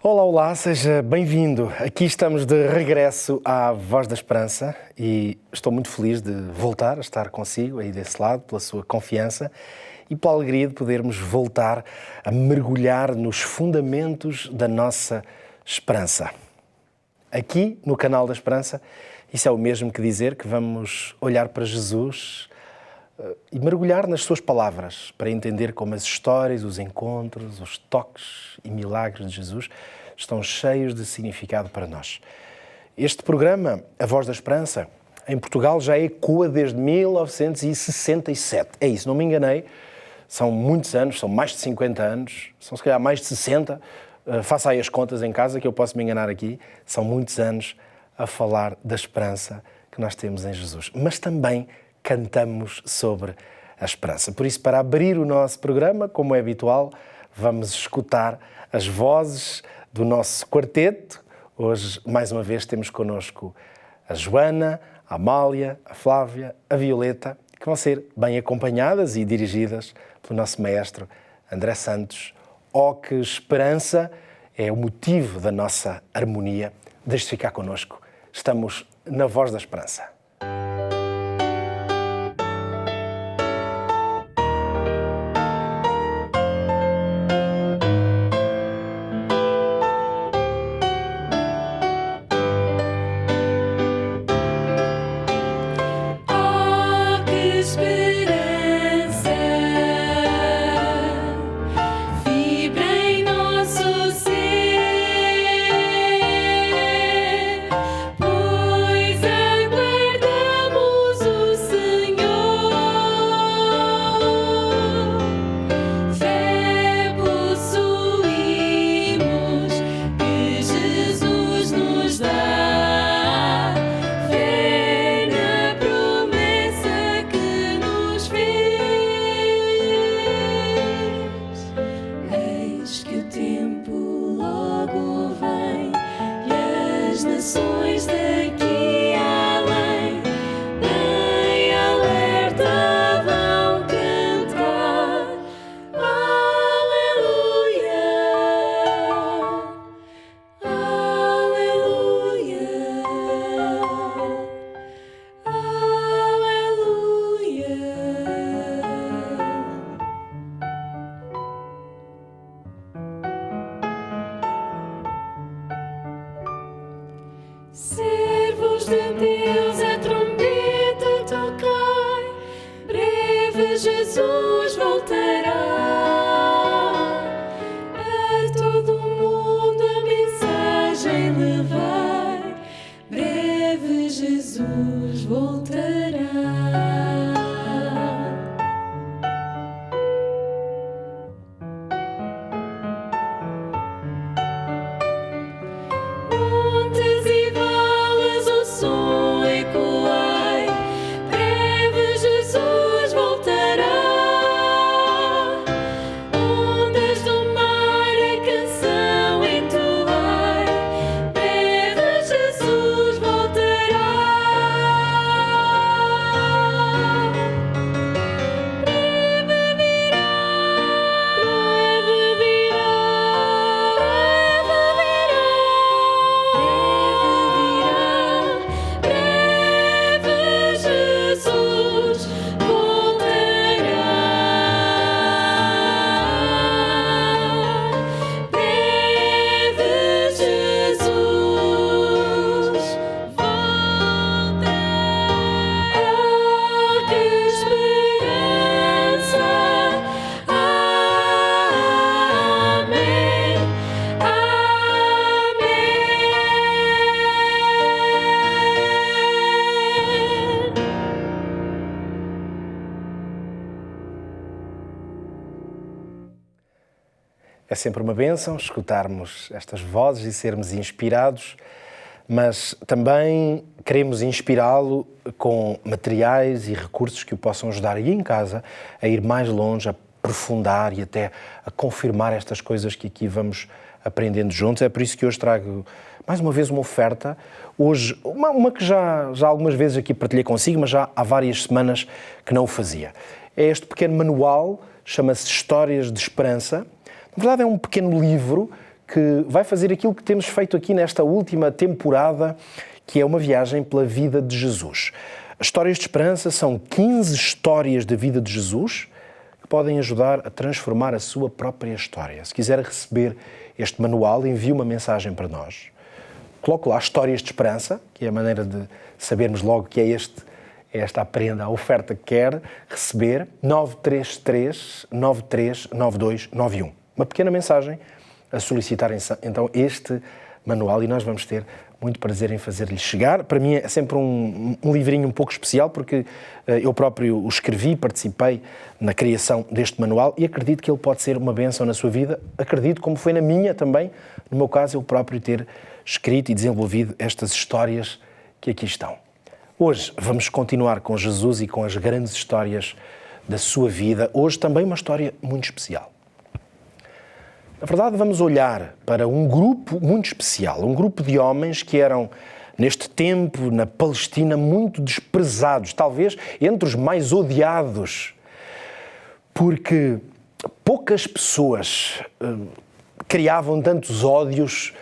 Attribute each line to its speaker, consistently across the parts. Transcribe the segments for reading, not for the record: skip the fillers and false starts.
Speaker 1: Olá, olá, seja bem-vindo. Aqui estamos de regresso à Voz da Esperança e estou muito feliz de voltar a estar consigo aí desse lado, pela sua confiança e pela alegria de podermos voltar a mergulhar nos fundamentos da nossa esperança. Aqui no canal da Esperança, isso é o mesmo que dizer que vamos olhar para Jesus e mergulhar nas suas palavras para entender como as histórias, os encontros, os toques e milagres de Jesus estão cheios de significado para nós. Este programa, A Voz da Esperança, em Portugal já ecoa desde 1967. É isso, não me enganei. São muitos anos, são mais de 50 anos, são se calhar mais de 60. Faça aí as contas em casa que eu posso me enganar aqui. São muitos anos a falar da esperança que nós temos em Jesus. Mas também cantamos sobre a esperança. Por isso, para abrir o nosso programa, como é habitual, vamos escutar as vozes do nosso quarteto. Hoje, mais uma vez, temos connosco a Joana, a Amália, a Flávia, a Violeta, que vão ser bem acompanhadas e dirigidas pelo nosso maestro André Santos. Oh, que esperança é o motivo da nossa harmonia. Deixe-se ficar connosco. Estamos na Voz da Esperança.
Speaker 2: Servos de Deus, a trombeta tocai, breve Jesus voltará. A todo mundo a mensagem levai, breve Jesus voltará.
Speaker 1: É sempre uma bênção escutarmos estas vozes e sermos inspirados, mas também queremos inspirá-lo com materiais e recursos que o possam ajudar aí em casa a ir mais longe, a aprofundar e até a confirmar estas coisas que aqui vamos aprendendo juntos. É por isso que hoje trago mais uma vez uma oferta. Hoje, uma que já algumas vezes aqui partilhei consigo, mas já há várias semanas que não o fazia. É este pequeno manual, chama-se Histórias de Esperança. Na verdade é um pequeno livro que vai fazer aquilo que temos feito aqui nesta última temporada, que é uma viagem pela vida de Jesus. As histórias de esperança são 15 histórias da vida de Jesus que podem ajudar a transformar a sua própria história. Se quiser receber este manual, envie uma mensagem para nós. Coloque lá Histórias de Esperança, que é a maneira de sabermos logo que é esta a prenda, a oferta que quer receber, 933-939291. Uma pequena mensagem a solicitar então este manual e nós vamos ter muito prazer em fazer-lhe chegar. Para mim é sempre um livrinho um pouco especial porque eu próprio o escrevi, participei na criação deste manual e acredito que ele pode ser uma bênção na sua vida. Acredito, como foi na minha também, no meu caso, eu próprio ter escrito e desenvolvido estas histórias que aqui estão. Hoje vamos continuar com Jesus e com as grandes histórias da sua vida. Hoje também uma história muito especial. Na verdade, vamos olhar para um grupo muito especial, um grupo de homens que eram, neste tempo, na Palestina, muito desprezados, talvez entre os mais odiados, porque poucas pessoas criavam tantos ódios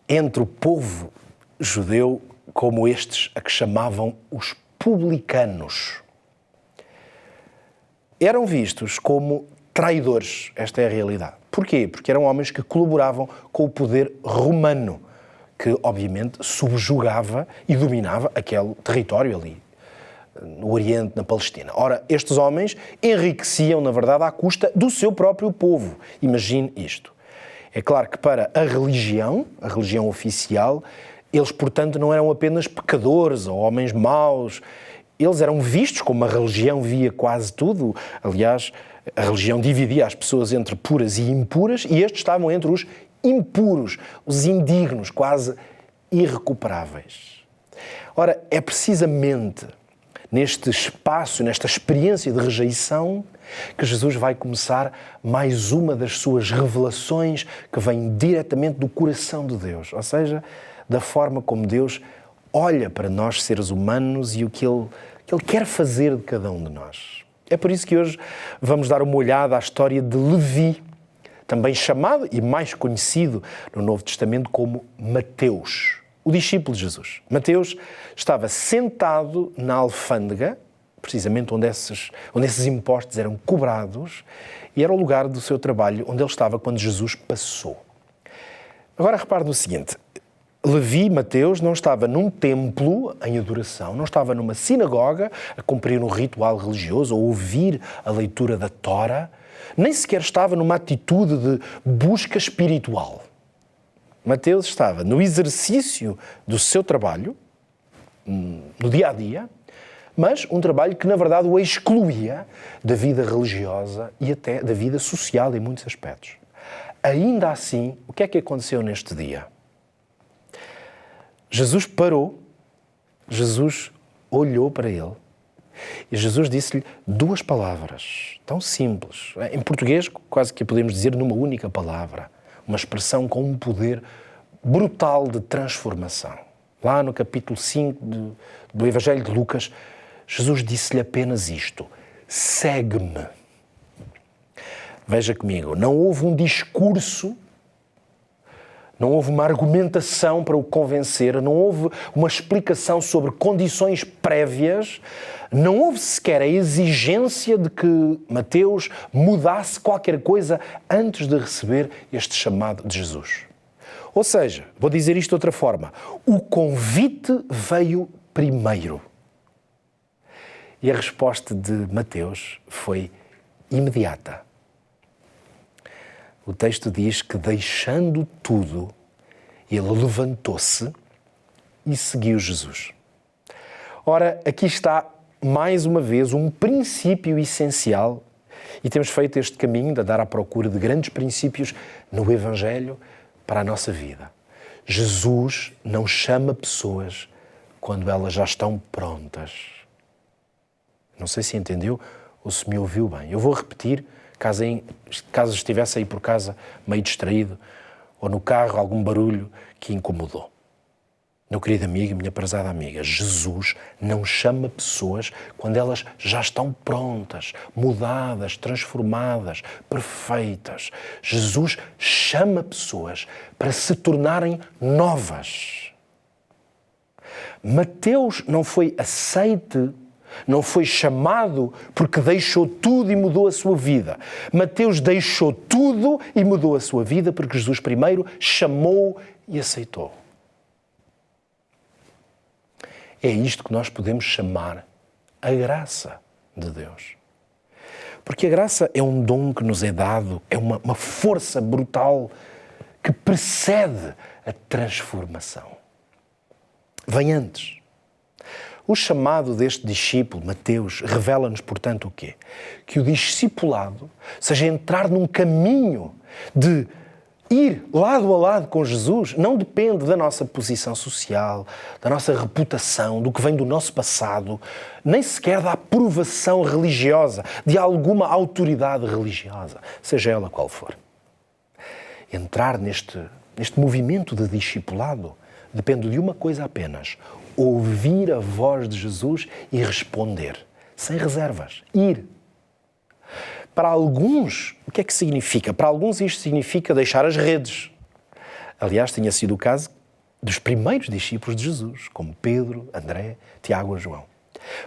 Speaker 1: entre o povo judeu como estes a que chamavam os publicanos. Eram vistos como traidores, esta é a realidade. Porquê? Porque eram homens que colaboravam com o poder romano, que obviamente subjugava e dominava aquele território ali, no Oriente, na Palestina. Ora, estes homens enriqueciam, na verdade, à custa do seu próprio povo. Imagine isto. É claro que para a religião oficial, eles, portanto, não eram apenas pecadores ou homens maus. Eles eram vistos como a religião via quase tudo. Aliás, a religião dividia as pessoas entre puras e impuras e estes estavam entre os impuros, os indignos, quase irrecuperáveis. Ora, é precisamente neste espaço, nesta experiência de rejeição, que Jesus vai começar mais uma das suas revelações que vem diretamente do coração de Deus, ou seja, da forma como Deus olha para nós, seres humanos, e o que Ele quer fazer de cada um de nós. É por isso que hoje vamos dar uma olhada à história de Levi, também chamado e mais conhecido no Novo Testamento como Mateus, o discípulo de Jesus. Mateus estava sentado na alfândega, precisamente onde esses impostos eram cobrados, e era o lugar do seu trabalho onde ele estava quando Jesus passou. Agora repare no seguinte, Levi, Mateus, não estava num templo em adoração, não estava numa sinagoga a cumprir um ritual religioso ou ouvir a leitura da Tora, nem sequer estava numa atitude de busca espiritual. Mateus estava no exercício do seu trabalho, no dia-a-dia, mas um trabalho que, na verdade, o excluía da vida religiosa e até da vida social em muitos aspectos. Ainda assim, o que é que aconteceu neste dia? Jesus parou, Jesus olhou para ele e Jesus disse-lhe duas palavras tão simples. Em português, quase que podemos dizer numa única palavra. Uma expressão com um poder brutal de transformação. Lá no capítulo 5 do Evangelho de Lucas, Jesus disse-lhe apenas isto: segue-me. Veja comigo, não houve um discurso, não houve uma argumentação para o convencer, não houve uma explicação sobre condições prévias, não houve sequer a exigência de que Mateus mudasse qualquer coisa antes de receber este chamado de Jesus. Ou seja, vou dizer isto de outra forma, o convite veio primeiro. E a resposta de Mateus foi imediata. O texto diz que, deixando tudo, ele levantou-se e seguiu Jesus. Ora, aqui está, mais uma vez, um princípio essencial, e temos feito este caminho de andar à procura de grandes princípios no Evangelho para a nossa vida. Jesus não chama pessoas quando elas já estão prontas. Não sei se entendeu ou se me ouviu bem. Eu vou repetir, caso estivesse aí por casa meio distraído ou no carro algum barulho que incomodou. Meu querido amigo, minha prezada amiga, Jesus não chama pessoas quando elas já estão prontas, mudadas, transformadas, perfeitas. Jesus chama pessoas para se tornarem novas. Mateus não foi aceite, não foi chamado porque deixou tudo e mudou a sua vida. Mateus deixou tudo e mudou a sua vida porque Jesus primeiro chamou e aceitou. É isto que nós podemos chamar a graça de Deus. Porque a graça é um dom que nos é dado, é uma força brutal que precede a transformação. Vem antes. O chamado deste discípulo, Mateus, revela-nos, portanto, o quê? Que o discipulado seja entrar num caminho de ir lado a lado com Jesus, não depende da nossa posição social, da nossa reputação, do que vem do nosso passado, nem sequer da aprovação religiosa, de alguma autoridade religiosa, seja ela qual for. Entrar neste movimento de discipulado depende de uma coisa apenas: ouvir a voz de Jesus e responder, sem reservas, ir. Para alguns, o que é que significa? Para alguns isto significa deixar as redes. Aliás, tinha sido o caso dos primeiros discípulos de Jesus, como Pedro, André, Tiago e João.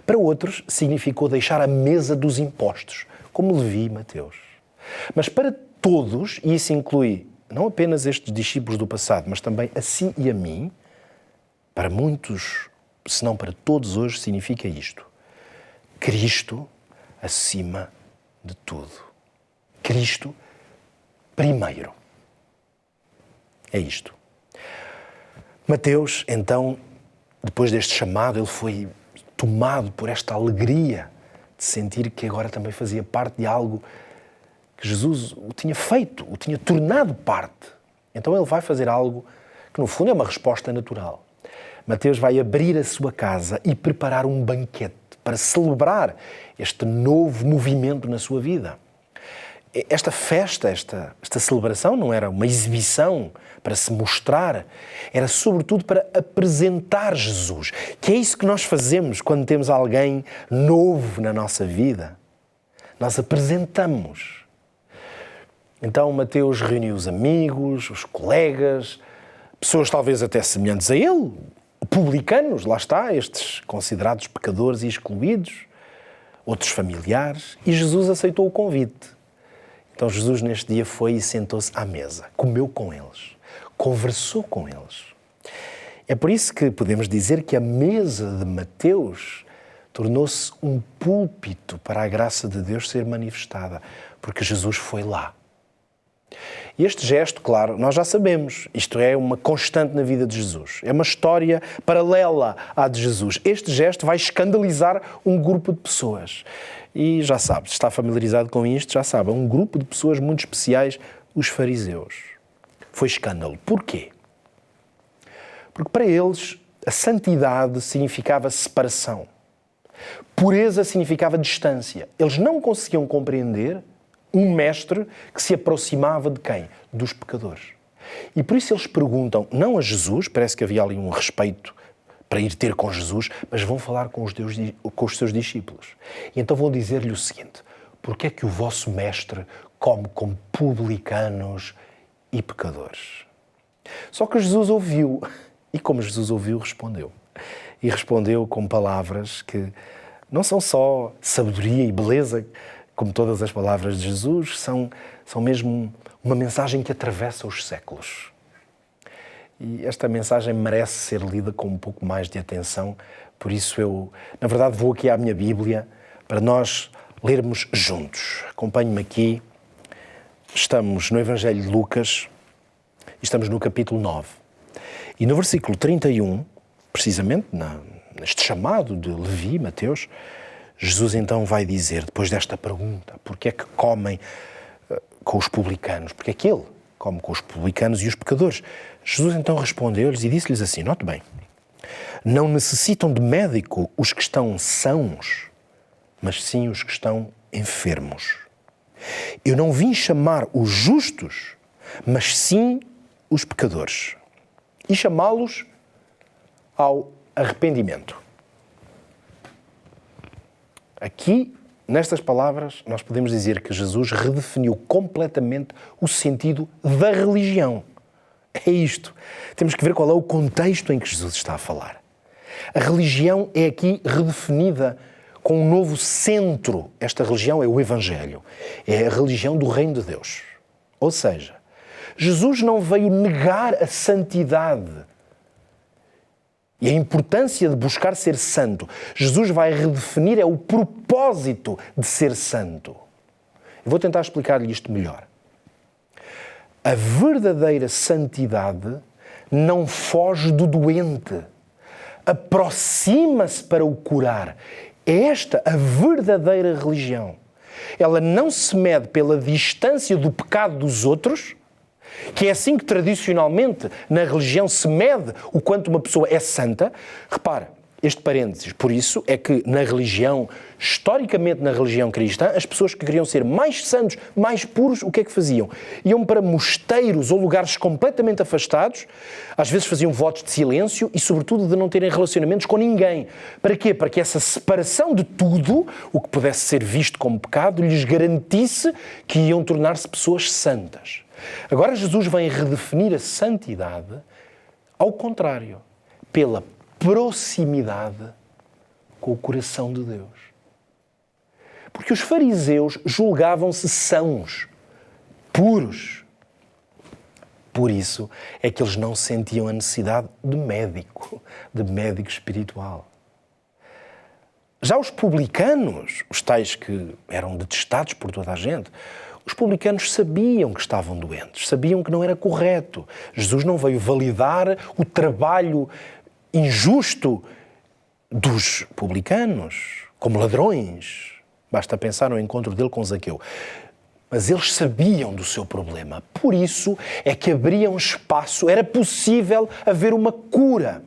Speaker 1: Para outros, significou deixar a mesa dos impostos, como Levi e Mateus. Mas para todos, e isso inclui não apenas estes discípulos do passado, mas também a si e a mim, para muitos, se não para todos hoje, significa isto: Cristo acima de tudo. Cristo primeiro. É isto. Mateus, então, depois deste chamado, ele foi tomado por esta alegria de sentir que agora também fazia parte de algo que Jesus o tinha feito, o tinha tornado parte. Então ele vai fazer algo que, no fundo, é uma resposta natural. Mateus vai abrir a sua casa e preparar um banquete para celebrar este novo movimento na sua vida. Esta festa, esta celebração não era uma exibição para se mostrar, era sobretudo para apresentar Jesus, que é isso que nós fazemos quando temos alguém novo na nossa vida. Nós apresentamos. Então Mateus reuniu os amigos, os colegas, pessoas talvez até semelhantes a ele, publicanos, lá está, estes considerados pecadores e excluídos, outros familiares, e Jesus aceitou o convite. Então Jesus neste dia foi e sentou-se à mesa, comeu com eles, conversou com eles. É por isso que podemos dizer que a mesa de Mateus tornou-se um púlpito para a graça de Deus ser manifestada, porque Jesus foi lá. E este gesto, claro, nós já sabemos, isto é uma constante na vida de Jesus. É uma história paralela à de Jesus. Este gesto vai escandalizar um grupo de pessoas. E já sabe, está familiarizado com isto, já sabe, é um grupo de pessoas muito especiais, os fariseus. Foi escândalo. Porquê? Porque para eles a santidade significava separação. Pureza significava distância. Eles não conseguiam compreender um mestre que se aproximava de quem? Dos pecadores. E por isso eles perguntam, não a Jesus, parece que havia ali um respeito para ir ter com Jesus, mas vão falar com os seus discípulos. E então vão dizer-lhe o seguinte: porque é que o vosso mestre come com publicanos e pecadores? Só que Jesus ouviu, e como Jesus ouviu, respondeu. E respondeu com palavras que não são só sabedoria e beleza, como todas as palavras de Jesus, são mesmo uma mensagem que atravessa os séculos. E esta mensagem merece ser lida com um pouco mais de atenção, por isso eu, na verdade, vou aqui à minha Bíblia para nós lermos juntos. Acompanhe-me aqui. Estamos no Evangelho de Lucas, estamos no capítulo 9. E no versículo 31, precisamente, neste chamado de Levi, Mateus, Jesus então vai dizer, depois desta pergunta, porque é que comem com os publicanos? Porque é que ele come com os publicanos e os pecadores? Jesus então respondeu-lhes e disse-lhes assim, note bem, não necessitam de médico os que estão sãos, mas sim os que estão enfermos. Eu não vim chamar os justos, mas sim os pecadores. E chamá-los ao arrependimento. Aqui, nestas palavras, nós podemos dizer que Jesus redefiniu completamente o sentido da religião. É isto. Temos que ver qual é o contexto em que Jesus está a falar. A religião é aqui redefinida com um novo centro. Esta religião é o Evangelho. É a religião do Reino de Deus. Ou seja, Jesus não veio negar a santidade e a importância de buscar ser santo. Jesus vai redefinir o propósito de ser santo. Eu vou tentar explicar-lhe isto melhor. A verdadeira santidade não foge do doente, aproxima-se para o curar. É esta a verdadeira religião. Ela não se mede pela distância do pecado dos outros, que é assim que tradicionalmente na religião se mede o quanto uma pessoa é santa. Repara, este parênteses, por isso é que na religião, historicamente na religião cristã, as pessoas que queriam ser mais santos, mais puros, o que é que faziam? Iam para mosteiros ou lugares completamente afastados, às vezes faziam votos de silêncio e, sobretudo, de não terem relacionamentos com ninguém. Para quê? Para que essa separação de tudo, o que pudesse ser visto como pecado, lhes garantisse que iam tornar-se pessoas santas. Agora Jesus vem redefinir a santidade ao contrário, pela proximidade com o coração de Deus. Porque os fariseus julgavam-se sãos, puros. Por isso é que eles não sentiam a necessidade de médico espiritual. Já os publicanos, os tais que eram detestados por toda a gente, os publicanos sabiam que estavam doentes, sabiam que não era correto. Jesus não veio validar o trabalho injusto dos publicanos, como ladrões. Basta pensar no encontro dele com Zaqueu. Mas eles sabiam do seu problema. Por isso é que abriam espaço, era possível haver uma cura.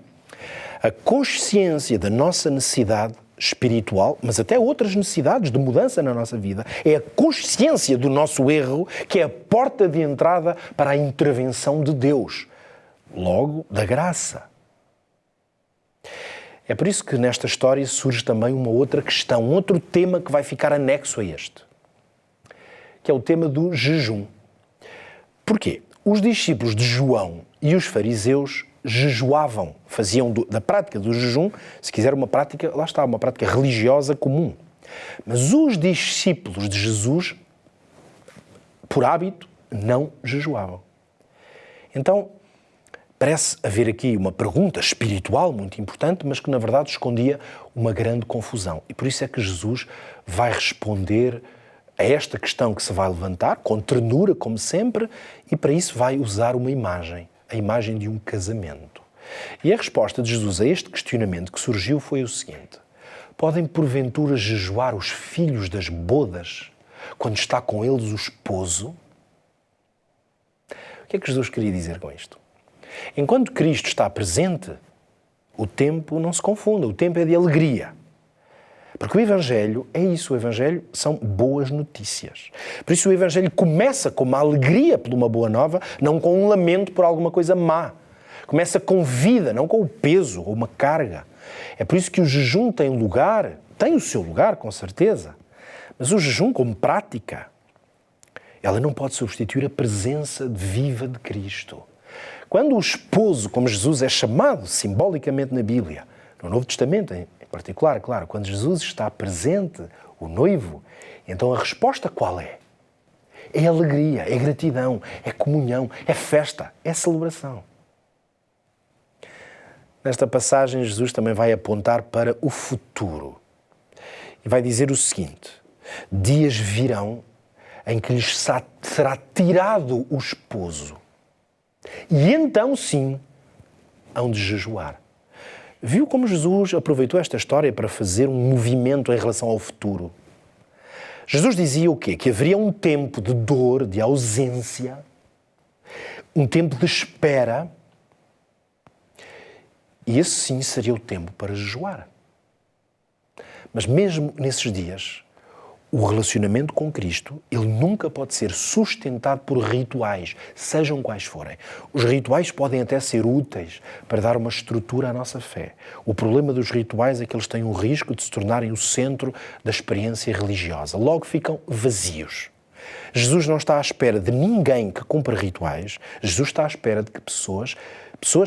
Speaker 1: A consciência da nossa necessidade espiritual, mas até outras necessidades de mudança na nossa vida, é a consciência do nosso erro que é a porta de entrada para a intervenção de Deus. Logo, da graça. É por isso que nesta história surge também uma outra questão, um outro tema que vai ficar anexo a este, que é o tema do jejum. Porquê? Os discípulos de João e os fariseus jejuavam, faziam da prática do jejum, se quiser uma prática, lá está, uma prática religiosa comum. Mas os discípulos de Jesus, por hábito, não jejuavam. Então, parece haver aqui uma pergunta espiritual muito importante, mas que na verdade escondia uma grande confusão. E por isso é que Jesus vai responder a esta questão que se vai levantar, com ternura, como sempre, e para isso vai usar uma imagem, a imagem de um casamento. E a resposta de Jesus a este questionamento que surgiu foi o seguinte: podem porventura jejuar os filhos das bodas quando está com eles o esposo? O que é que Jesus queria dizer com isto? Enquanto Cristo está presente, o tempo não se confunda, o tempo é de alegria. Porque o Evangelho é isso, o Evangelho são boas notícias. Por isso o Evangelho começa com uma alegria por uma boa nova, não com um lamento por alguma coisa má. Começa com vida, não com o peso ou uma carga. É por isso que o jejum tem lugar, tem o seu lugar, com certeza. Mas o jejum como prática, ela não pode substituir a presença viva de Cristo. Quando o esposo, como Jesus é chamado simbolicamente na Bíblia, no Novo Testamento em particular, claro, quando Jesus está presente, o noivo, então a resposta qual é? É alegria, é gratidão, é comunhão, é festa, é celebração. Nesta passagem, Jesus também vai apontar para o futuro e vai dizer o seguinte: dias virão em que lhes será tirado o esposo. E então, sim, hão de jejuar. Viu como Jesus aproveitou esta história para fazer um movimento em relação ao futuro? Jesus dizia o quê? Que haveria um tempo de dor, de ausência, um tempo de espera, e esse sim seria o tempo para jejuar. Mas mesmo nesses dias, O relacionamento com Cristo, ele nunca pode ser sustentado por rituais, sejam quais forem. Os rituais podem até ser úteis para dar uma estrutura à nossa fé. O problema dos rituais é que eles têm o risco de se tornarem o centro da experiência religiosa. Logo ficam vazios. Jesus não está à espera de ninguém que cumpra rituais. Jesus está à espera de que pessoas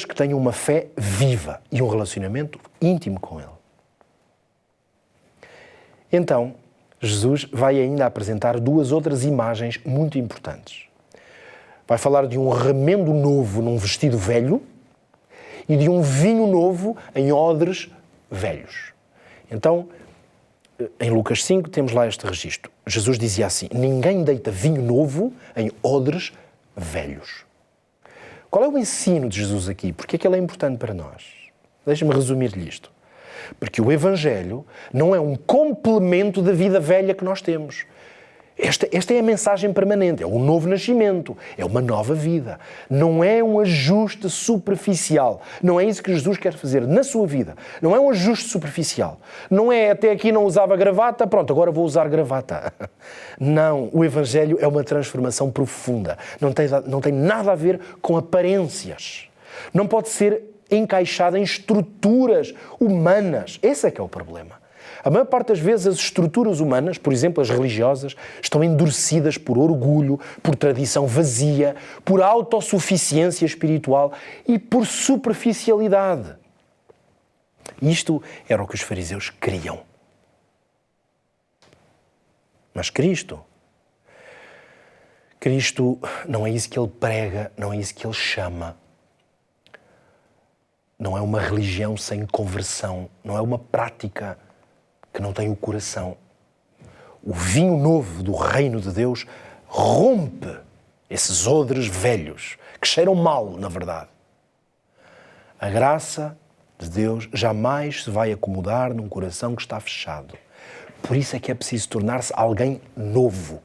Speaker 1: que tenham uma fé viva e um relacionamento íntimo com Ele. Então, Jesus vai ainda apresentar duas outras imagens muito importantes. Vai falar de um remendo novo num vestido velho e de um vinho novo em odres velhos. Então, em Lucas 5 temos lá este registro. Jesus dizia assim: ninguém deita vinho novo em odres velhos. Qual é o ensino de Jesus aqui? Porque é que ele é importante para nós? Deixa-me resumir-lhe isto. Porque o Evangelho não é um complemento da vida velha que nós temos. Esta é a mensagem permanente, é um novo nascimento, é uma nova vida. Não é um ajuste superficial. Não é isso que Jesus quer fazer na sua vida. Não é um ajuste superficial. Não é até aqui não usava gravata, pronto, agora vou usar gravata. Não, o Evangelho é uma transformação profunda. Não tem nada a ver com aparências. Não pode ser encaixada em estruturas humanas. Esse é que é o problema. A maior parte das vezes as estruturas humanas, por exemplo as religiosas, estão endurecidas por orgulho, por tradição vazia, por autossuficiência espiritual e por superficialidade. Isto era o que os fariseus queriam. Mas Cristo não é isso que Ele prega, não é isso que Ele chama. Não é uma religião sem conversão, não é uma prática que não tem o coração. O vinho novo do reino de Deus rompe esses odres velhos, que cheiram mal, na verdade. A graça de Deus jamais se vai acomodar num coração que está fechado. Por isso é que é preciso tornar-se alguém novo,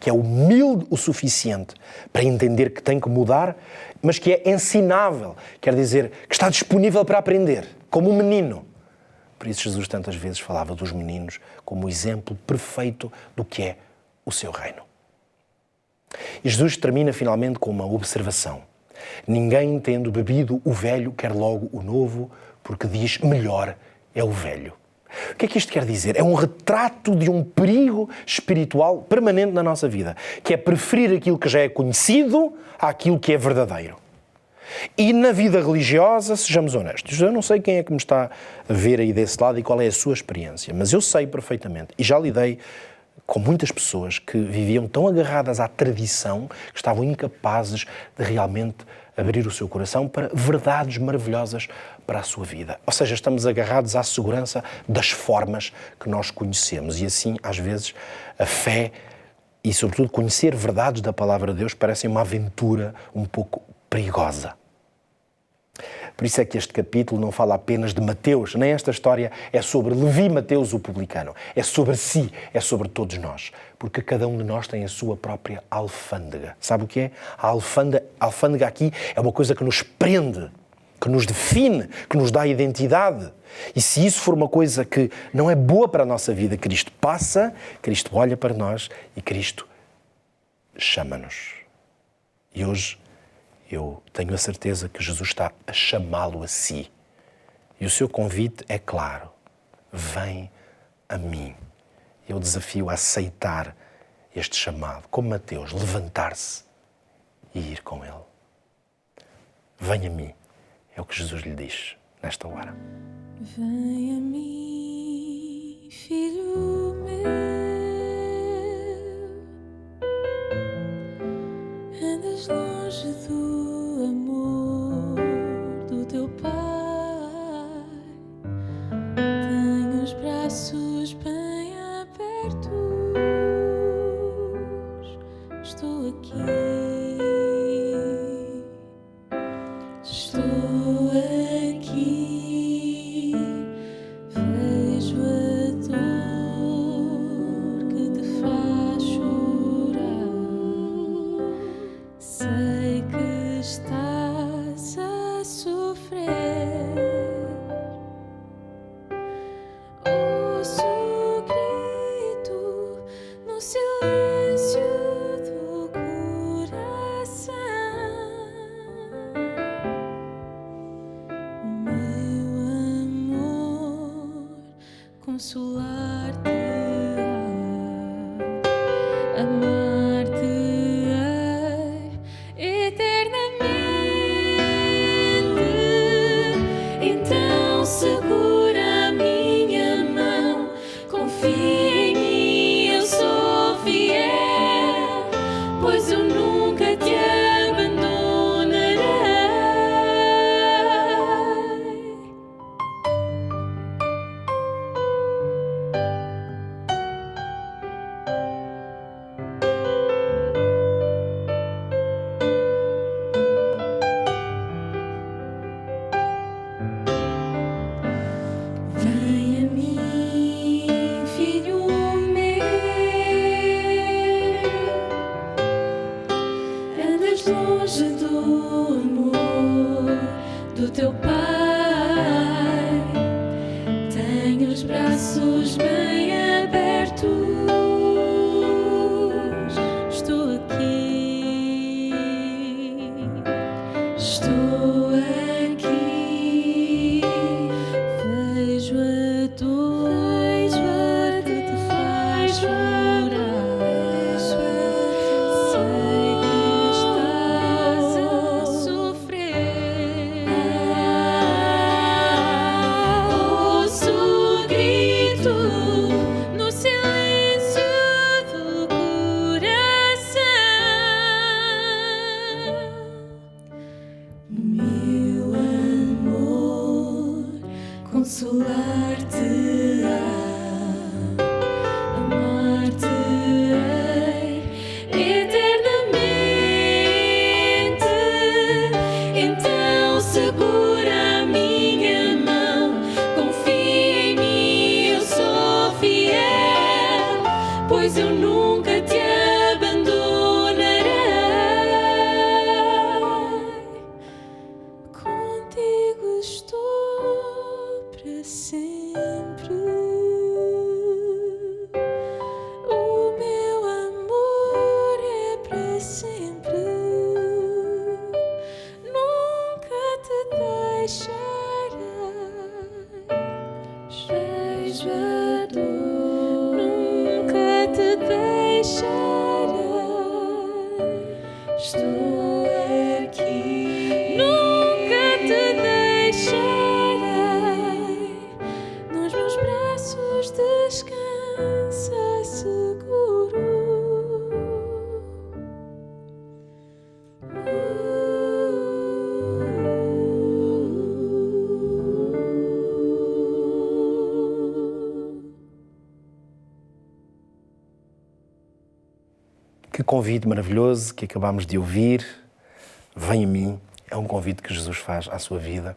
Speaker 1: que é humilde o suficiente para entender que tem que mudar, mas que é ensinável, quer dizer, que está disponível para aprender, como um menino. Por isso Jesus tantas vezes falava dos meninos como o exemplo perfeito do que é o seu reino. E Jesus termina finalmente com uma observação. Ninguém, tendo bebido o velho, quer logo o novo, porque diz, melhor é o velho. O que é que isto quer dizer? É um retrato de um perigo espiritual permanente na nossa vida, que é preferir aquilo que já é conhecido àquilo que é verdadeiro. E na vida religiosa, sejamos honestos, eu não sei quem é que me está a ver aí desse lado e qual é a sua experiência, mas eu sei perfeitamente, e já lidei com muitas pessoas que viviam tão agarradas à tradição que estavam incapazes de realmente abrir o seu coração para verdades maravilhosas para a sua vida. Ou seja, estamos agarrados à segurança das formas que nós conhecemos e assim, às vezes, a fé e, sobretudo, conhecer verdades da Palavra de Deus parecem uma aventura um pouco perigosa. Por isso é que este capítulo não fala apenas de Mateus, nem esta história é sobre Levi Mateus, o publicano. É sobre si, é sobre todos nós. Porque cada um de nós tem a sua própria alfândega. Sabe o que é? A alfândega aqui é uma coisa que nos prende, que nos define, que nos dá identidade. E se isso for uma coisa que não é boa para a nossa vida, Cristo passa, Cristo olha para nós e Cristo chama-nos. E hoje eu tenho a certeza que Jesus está a chamá-lo a si. E o seu convite é claro. Vem a mim. Eu desafio a aceitar este chamado. Como Mateus, levantar-se e ir com ele. Vem a mim. É o que Jesus lhe diz nesta hora.
Speaker 2: Vem a mim, filho meu. Andas longe do amor do teu Pai. Tenho os braços bem abertos. Estou aqui. Estou aqui. Vejo a dor que te faz chorar. Sei que estás a sofrer. Ouço gritos pois eu nunca te abandonarei. Vem a mim, filho meu, andas longe do amor do teu pai. Tenho os braços bem abertos, estou aqui, estou aqui. Vejo a dor que te faz chorar. Sei que estás a sofrer. Ouço o grito no silêncio do coração. Meu amor, consolar-te-á, amar-te-ei eternamente. Então segura a minha mão, confia em mim, eu sou fiel, pois eu nunca te abandonarei. Contigo estou para sempre. O meu amor é para sempre. Nunca te deixarei. Vejo a dor, nunca te deixarei. Estou aqui, nunca te deixarei. Nos meus braços descansa seguro.
Speaker 1: Que convite maravilhoso que acabámos de ouvir. Vem a mim. É um convite que Jesus faz à sua vida.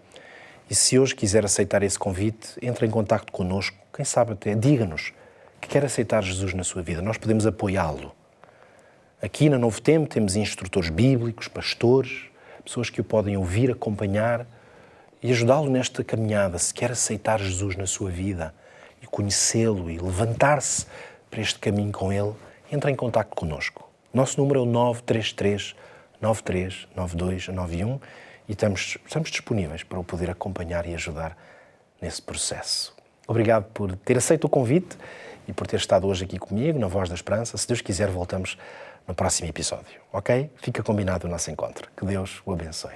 Speaker 1: E se hoje quiser aceitar esse convite, entre em contacto connosco. Quem sabe até, diga-nos que quer aceitar Jesus na sua vida. Nós podemos apoiá-lo. Aqui na Novo Tempo temos instrutores bíblicos, pastores, pessoas que o podem ouvir, acompanhar e ajudá-lo nesta caminhada. Se quer aceitar Jesus na sua vida e conhecê-lo e levantar-se para este caminho com ele, entre em contacto connosco. Nosso número é o 933 93 92 91 e estamos disponíveis para o poder acompanhar e ajudar nesse processo. Obrigado por ter aceito o convite e por ter estado hoje aqui comigo, na Voz da Esperança. Se Deus quiser, voltamos no próximo episódio, ok? Fica combinado o nosso encontro. Que Deus o abençoe.